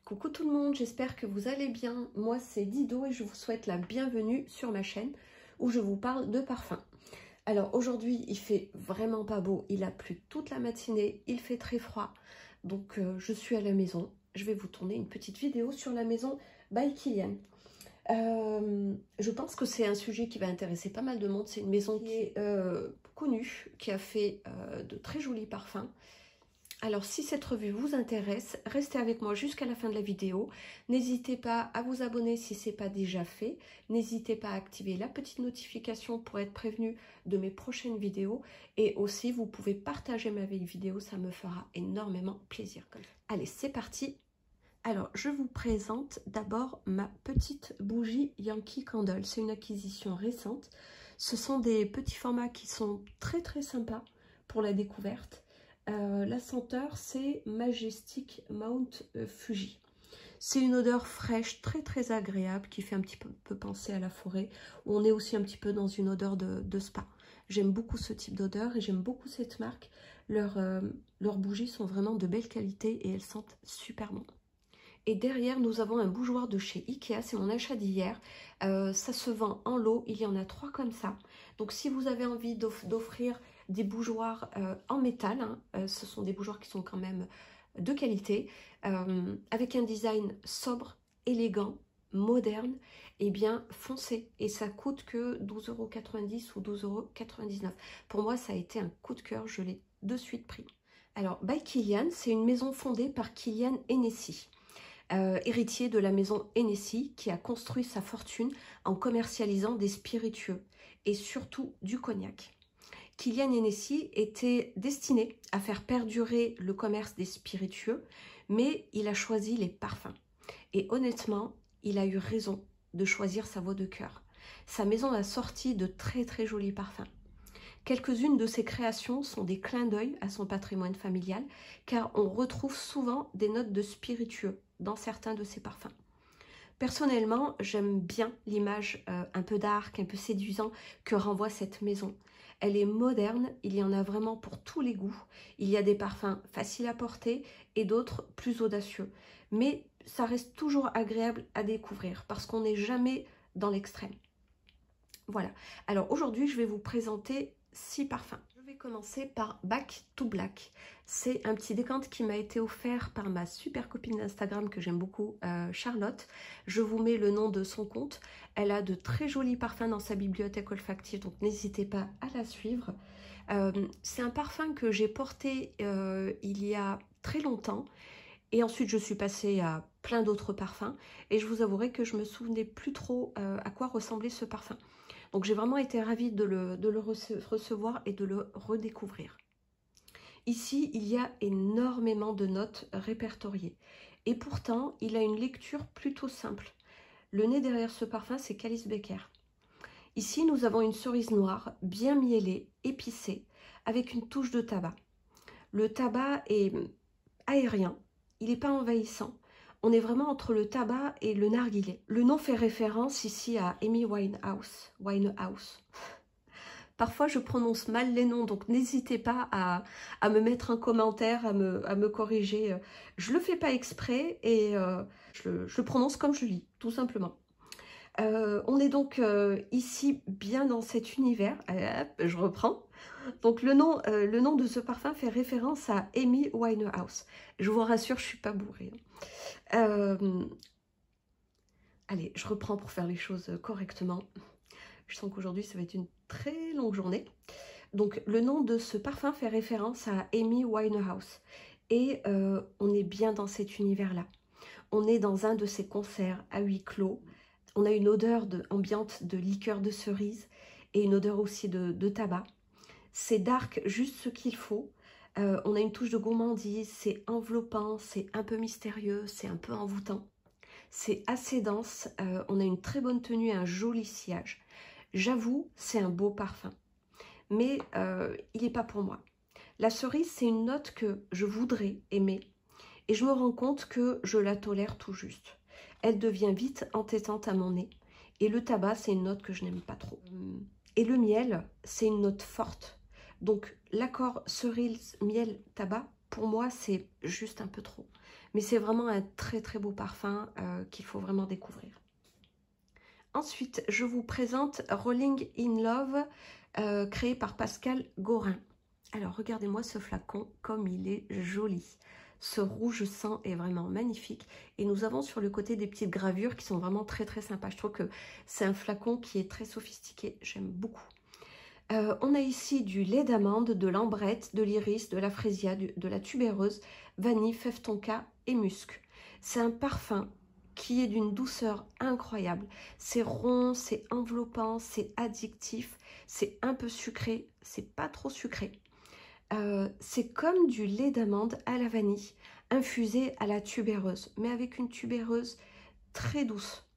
Coucou tout le monde, j'espère que vous allez bien. Moi c'est Dido et je vous souhaite la bienvenue sur ma chaîne où je vous parle de parfum. Alors aujourd'hui il fait vraiment pas beau, il a plu toute la matinée, il fait très froid. Donc je suis à la maison, je vais vous tourner une petite vidéo sur la maison by Kilian. Je pense que c'est un sujet qui va intéresser pas mal de monde. C'est une maison qui est connue, qui a fait de très jolis parfums. Alors si cette revue vous intéresse, restez avec moi jusqu'à la fin de la vidéo. N'hésitez pas à vous abonner si ce n'est pas déjà fait. N'hésitez pas à activer la petite notification pour être prévenu de mes prochaines vidéos. Et aussi, vous pouvez partager ma vidéo, ça me fera énormément plaisir. Allez, c'est parti. Alors, je vous présente d'abord ma petite bougie Yankee Candle. C'est une acquisition récente. Ce sont des petits formats qui sont très très sympas pour la découverte. La senteur, c'est Majestic Mount Fuji. C'est une odeur fraîche, très très agréable, qui fait un petit peu penser à la forêt, où on est aussi un petit peu dans une odeur de spa. J'aime beaucoup ce type d'odeur et j'aime beaucoup cette marque. Leurs bougies sont vraiment de belle qualité et elles sentent super bon. Et derrière, nous avons un bougeoir de chez Ikea, c'est mon achat d'hier. Ça se vend en lot, il y en a 3 comme ça. Donc si vous avez envie d'offrir des bougeoirs en métal, hein, ce sont des bougeoirs qui sont quand même de qualité, avec un design sobre, élégant, moderne, eh bien foncez. Et ça coûte que 12,90 € ou 12,99 €. Pour moi, ça a été un coup de cœur, je l'ai de suite pris. Alors, by Kilian, c'est une maison fondée par Kilian Hennessy. Héritier de la maison Hennessy, qui a construit sa fortune en commercialisant des spiritueux et surtout du cognac. Kilian Hennessy était destiné à faire perdurer le commerce des spiritueux, mais il a choisi les parfums. Et honnêtement, il a eu raison de choisir sa voie de cœur. Sa maison a sorti de très très jolis parfums. Quelques-unes de ses créations sont des clins d'œil à son patrimoine familial, car on retrouve souvent des notes de spiritueux dans certains de ses parfums. Personnellement, j'aime bien l'image un peu dark, un peu séduisant que renvoie cette maison. Elle est moderne, il y en a vraiment pour tous les goûts. Il y a des parfums faciles à porter et d'autres plus audacieux. Mais ça reste toujours agréable à découvrir parce qu'on n'est jamais dans l'extrême. Voilà. Alors aujourd'hui, je vais vous présenter 6 parfums. Je vais commencer par Back to Black. C'est un petit décompte qui m'a été offert par ma super copine d'Instagram que j'aime beaucoup, Charlotte. Je vous mets le nom de son compte. Elle a de très jolis parfums dans sa bibliothèque olfactive, donc n'hésitez pas à la suivre. C'est un parfum que j'ai porté il y a très longtemps. Et ensuite, je suis passée à plein d'autres parfums. Et je vous avouerai que je me souvenais plus trop à quoi ressemblait ce parfum. Donc j'ai vraiment été ravie de le recevoir et de le redécouvrir. Ici, il y a énormément de notes répertoriées. Et pourtant, il a une lecture plutôt simple. Le nez derrière ce parfum, c'est Calice Becker. Ici, nous avons une cerise noire, bien miellée, épicée, avec une touche de tabac. Le tabac est aérien, il n'est pas envahissant. On est vraiment entre le tabac et le narguilé. Le nom fait référence ici à Amy Winehouse. Parfois, je prononce mal les noms, donc n'hésitez pas à me mettre un commentaire, à me corriger. Je ne le fais pas exprès et je le prononce comme je lis, tout simplement. On est donc ici bien dans cet univers. Je reprends. Donc le nom de ce parfum fait référence à Amy Winehouse. Je vous rassure, je ne suis pas bourrée. Allez, je reprends pour faire les choses correctement. Je sens qu'aujourd'hui, ça va être une très longue journée. Donc, le nom de ce parfum fait référence à Amy Winehouse. Et on est bien dans cet univers-là. On est dans un de ces concerts à huis clos. On a une odeur ambiante de liqueur de cerise et une odeur aussi de tabac. C'est dark, juste ce qu'il faut. On a une touche de gourmandise, c'est enveloppant, c'est un peu mystérieux, c'est un peu envoûtant. C'est assez dense, on a une très bonne tenue et un joli sillage. J'avoue, c'est un beau parfum, mais il n'est pas pour moi. La cerise, c'est une note que je voudrais aimer et je me rends compte que je la tolère tout juste. Elle devient vite entêtante à mon nez et le tabac, c'est une note que je n'aime pas trop. Et le miel, c'est une note forte. Donc l'accord cerise, miel, tabac, pour moi, c'est juste un peu trop. Mais c'est vraiment un très très beau parfum qu'il faut vraiment découvrir. Ensuite, je vous présente Rolling in Love, créé par Pascal Gorin. Alors, regardez-moi ce flacon, comme il est joli. Ce rouge sang est vraiment magnifique. Et nous avons sur le côté des petites gravures qui sont vraiment très très sympas. Je trouve que c'est un flacon qui est très sophistiqué. J'aime beaucoup. On a ici du lait d'amande, de l'ambrette, de l'iris, de la frésia, de la tubéreuse, vanille, fève tonka et musc. C'est un parfum qui est d'une douceur incroyable. C'est rond, c'est enveloppant, c'est addictif, c'est un peu sucré, c'est pas trop sucré. C'est comme du lait d'amande à la vanille, infusé à la tubéreuse, mais avec une tubéreuse très douce.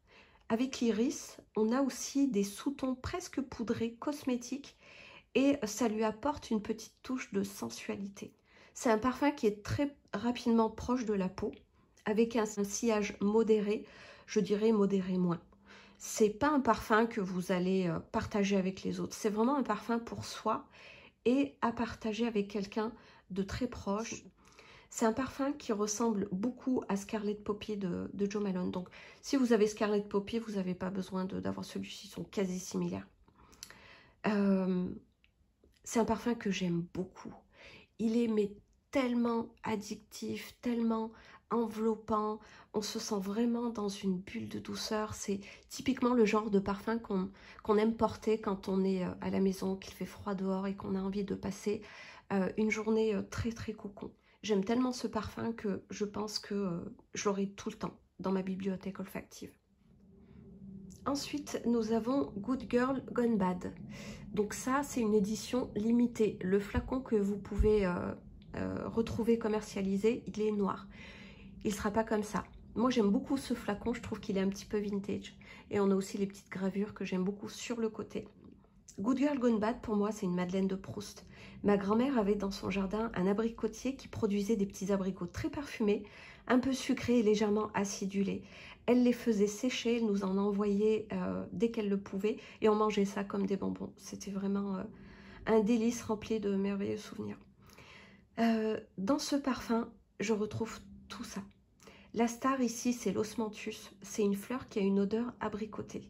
Avec l'iris, on a aussi des sous-tons presque poudrés, cosmétiques, et ça lui apporte une petite touche de sensualité. C'est un parfum qui est très rapidement proche de la peau, avec un sillage modéré, je dirais modéré moins. C'est pas un parfum que vous allez partager avec les autres, c'est vraiment un parfum pour soi et à partager avec quelqu'un de très proche. C'est un parfum qui ressemble beaucoup à Scarlet Poppy de Jo Malone. Donc, si vous avez Scarlet Poppy, vous n'avez pas besoin d'avoir celui-ci, ils sont quasi similaires. C'est un parfum que j'aime beaucoup. Il est mais tellement addictif, tellement enveloppant. On se sent vraiment dans une bulle de douceur. C'est typiquement le genre de parfum qu'on aime porter quand on est à la maison, qu'il fait froid dehors et qu'on a envie de passer une journée très très cocon. J'aime tellement ce parfum que je pense que je l'aurai tout le temps dans ma bibliothèque olfactive. Ensuite, nous avons Good Girl Gone Bad. Donc ça, c'est une édition limitée. Le flacon que vous pouvez retrouver commercialisé, il est noir. Il ne sera pas comme ça. Moi, j'aime beaucoup ce flacon. Je trouve qu'il est un petit peu vintage. Et on a aussi les petites gravures que j'aime beaucoup sur le côté. Good Girl Gone Bad, pour moi, c'est une Madeleine de Proust. Ma grand-mère avait dans son jardin un abricotier qui produisait des petits abricots très parfumés, un peu sucrés et légèrement acidulés. Elle les faisait sécher, elle nous en envoyait dès qu'elle le pouvait et on mangeait ça comme des bonbons. C'était vraiment un délice rempli de merveilleux souvenirs. Dans ce parfum, je retrouve tout ça. La star ici, c'est l'osmanthus. C'est une fleur qui a une odeur abricotée.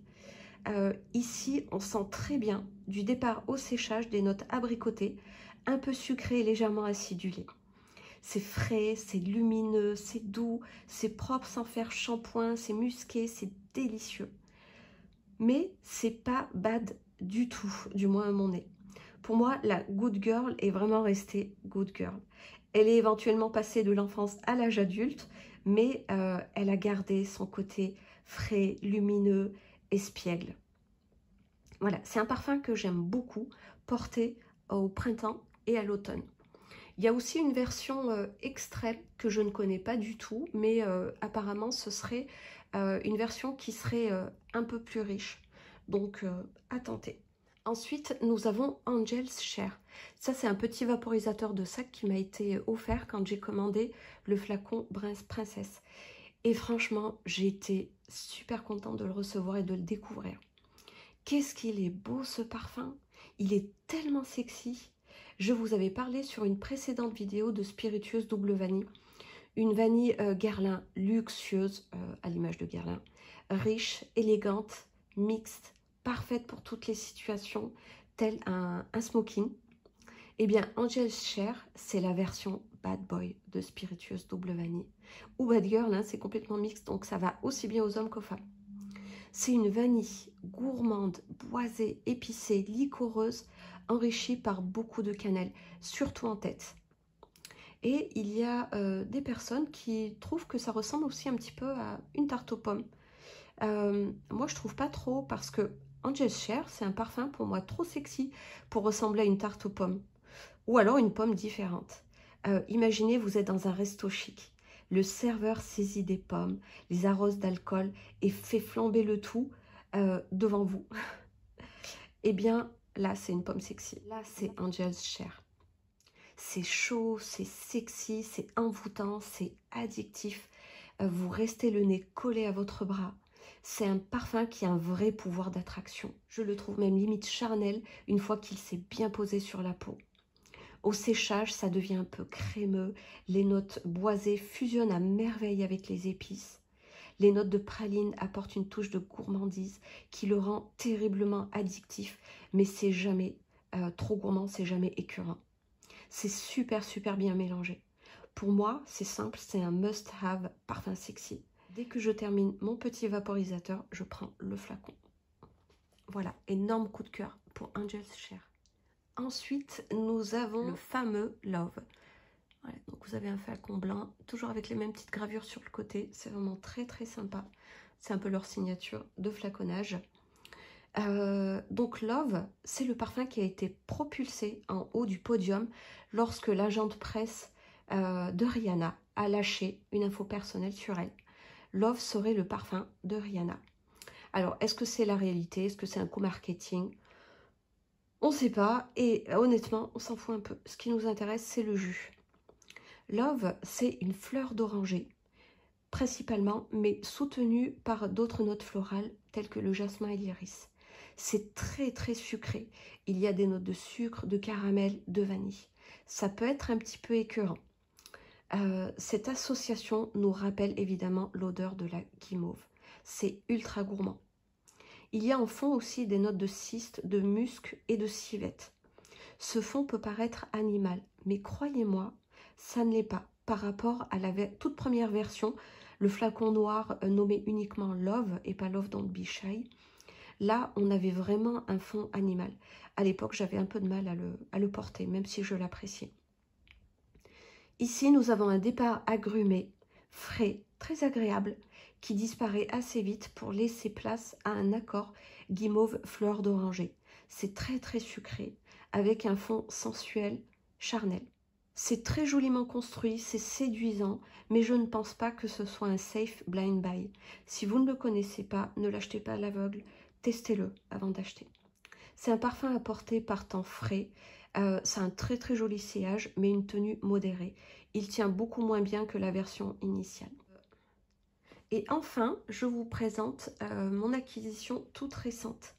Ici, on sent très bien, du départ au séchage, des notes abricotées, un peu sucrées et légèrement acidulées. C'est frais, c'est lumineux, c'est doux, c'est propre sans faire shampoing, c'est musqué, c'est délicieux. Mais c'est pas bad du tout, du moins à mon nez. Pour moi, la Good Girl est vraiment restée Good Girl. Elle est éventuellement passée de l'enfance à l'âge adulte, mais elle a gardé son côté frais, lumineux, espiègle. Voilà, c'est un parfum que j'aime beaucoup porter au printemps et à l'automne. Il y a aussi une version extrême que je ne connais pas du tout, mais apparemment ce serait une version qui serait un peu plus riche. Donc à tenter. Ensuite, nous avons Angel's Share. Ça, c'est un petit vaporisateur de sac qui m'a été offert quand j'ai commandé le flacon Princesse. Et franchement, j'ai été super contente de le recevoir et de le découvrir. Qu'est-ce qu'il est beau ce parfum! Il est tellement sexy. Je vous avais parlé sur une précédente vidéo de Spiritueuse double vanille. Une vanille Guerlain luxueuse, à l'image de Guerlain, riche, élégante, mixte, parfaite pour toutes les situations, tel un smoking. Eh bien, Angel's Share, c'est la version Bad Boy de Spiritueuse double vanille. Ou Bad Girl, hein, c'est complètement mixte, donc ça va aussi bien aux hommes qu'aux femmes. C'est une vanille gourmande, boisée, épicée, liquoreuse, enrichie par beaucoup de cannelle, surtout en tête. Et il y a des personnes qui trouvent que ça ressemble aussi un petit peu à une tarte aux pommes. Moi, je trouve pas trop parce que Angel's Share, c'est un parfum pour moi trop sexy pour ressembler à une tarte aux pommes. Ou alors une pomme différente. Imaginez, vous êtes dans un resto chic. Le serveur saisit des pommes, les arrose d'alcool et fait flamber le tout devant vous. Eh bien, là, c'est une pomme sexy. Là, c'est Angel's Share. C'est chaud, c'est sexy, c'est envoûtant, c'est addictif. Vous restez le nez collé à votre bras. C'est un parfum qui a un vrai pouvoir d'attraction. Je le trouve même limite charnel une fois qu'il s'est bien posé sur la peau. Au séchage, ça devient un peu crémeux. Les notes boisées fusionnent à merveille avec les épices. Les notes de praline apportent une touche de gourmandise qui le rend terriblement addictif, mais c'est jamais trop gourmand, c'est jamais écœurant. C'est super bien mélangé. Pour moi, c'est simple, c'est un must-have parfum sexy. Dès que je termine mon petit vaporisateur, je prends le flacon. Voilà, énorme coup de cœur pour Angel's Share. Ensuite, nous avons le fameux Love. Voilà, donc vous avez un flacon blanc, toujours avec les mêmes petites gravures sur le côté. C'est vraiment très sympa. C'est un peu leur signature de flaconnage. Donc Love, c'est le parfum qui a été propulsé en haut du podium lorsque l'agent de presse de Rihanna a lâché une info personnelle sur elle. Love serait le parfum de Rihanna. Alors, est-ce que c'est la réalité? Est-ce que c'est un coup marketing? On ne sait pas, et honnêtement, on s'en fout un peu. Ce qui nous intéresse, c'est le jus. Love, c'est une fleur d'oranger, principalement, mais soutenue par d'autres notes florales, telles que le jasmin et l'iris. C'est très sucré. Il y a des notes de sucre, de caramel, de vanille. Ça peut être un petit peu écœurant. Cette association nous rappelle évidemment l'odeur de la guimauve. C'est ultra gourmand. Il y a en fond aussi des notes de cyste, de musc et de civette. Ce fond peut paraître animal, mais croyez-moi, ça ne l'est pas. Par rapport à la toute première version, le flacon noir nommé uniquement Love et pas Love Don't Be Shy, là on avait vraiment un fond animal. À l'époque, j'avais un peu de mal à le porter, même si je l'appréciais. Ici, nous avons un départ agrumé, frais, très agréable, qui disparaît assez vite pour laisser place à un accord guimauve fleur d'oranger. C'est très sucré, avec un fond sensuel, charnel. C'est très joliment construit, c'est séduisant, mais je ne pense pas que ce soit un safe blind buy. Si vous ne le connaissez pas, ne l'achetez pas à l'aveugle, testez-le avant d'acheter. C'est un parfum à porter par temps frais. C'est un très joli sillage, mais une tenue modérée. Il tient beaucoup moins bien que la version initiale. Et enfin, je vous présente mon acquisition toute récente.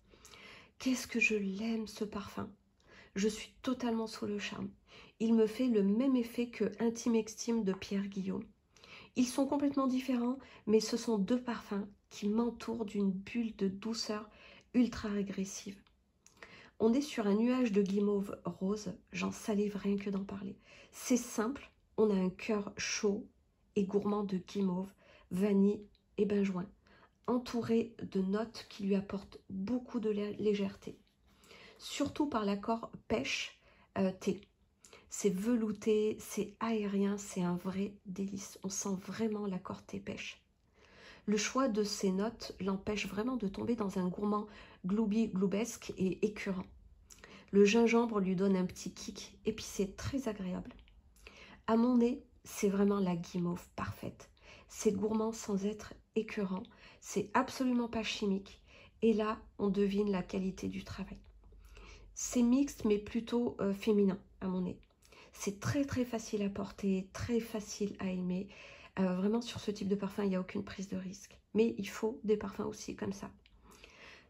Qu'est-ce que je l'aime ce parfum! Je suis totalement sous le charme. Il me fait le même effet que Intime Extime de Pierre Guillaume. Ils sont complètement différents, mais ce sont deux parfums qui m'entourent d'une bulle de douceur ultra régressive. On est sur un nuage de guimauve rose, j'en salive rien que d'en parler. C'est simple, on a un cœur chaud et gourmand de guimauve, vanille et benjoin, entouré de notes qui lui apportent beaucoup de légèreté. Surtout par l'accord pêche-thé. C'est velouté, c'est aérien, c'est un vrai délice. On sent vraiment l'accord thé-pêche. Le choix de ces notes l'empêche vraiment de tomber dans un gourmand gloubi-gloubesque et écœurant. Le gingembre lui donne un petit kick épicé très agréable. À mon nez, c'est vraiment la guimauve parfaite. C'est gourmand sans être écœurant, c'est absolument pas chimique. Et là, on devine la qualité du travail. C'est mixte, mais plutôt féminin à mon nez. C'est très facile à porter, très facile à aimer. Vraiment, sur ce type de parfum, il n'y a aucune prise de risque. Mais il faut des parfums aussi comme ça.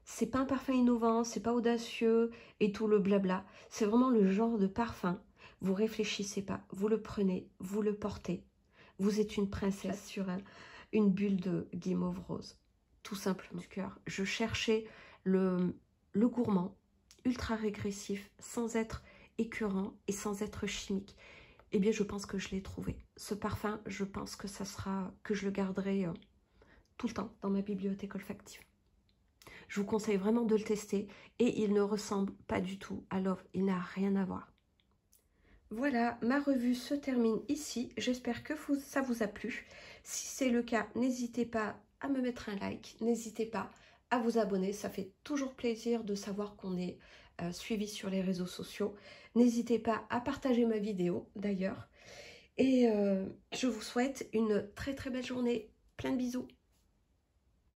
C'est pas un parfum innovant, c'est pas audacieux et tout le blabla. C'est vraiment le genre de parfum. Vous réfléchissez pas, vous le prenez, vous le portez. Vous êtes une princesse sur une bulle de guimauve rose. Tout simplement. Du cœur. Je cherchais le gourmand, ultra régressif, sans être écœurant et sans être chimique. Eh bien, je pense que je l'ai trouvé. Ce parfum, je pense que je le garderai tout le temps dans ma bibliothèque olfactive. Je vous conseille vraiment de le tester et il ne ressemble pas du tout à Love. Il n'a rien à voir. Voilà, ma revue se termine ici. J'espère que ça vous a plu. Si c'est le cas, n'hésitez pas à me mettre un like. N'hésitez pas à vous abonner. Ça fait toujours plaisir de savoir qu'on est suivi sur les réseaux sociaux. N'hésitez pas à partager ma vidéo d'ailleurs. Et je vous souhaite une très belle journée. Plein de bisous.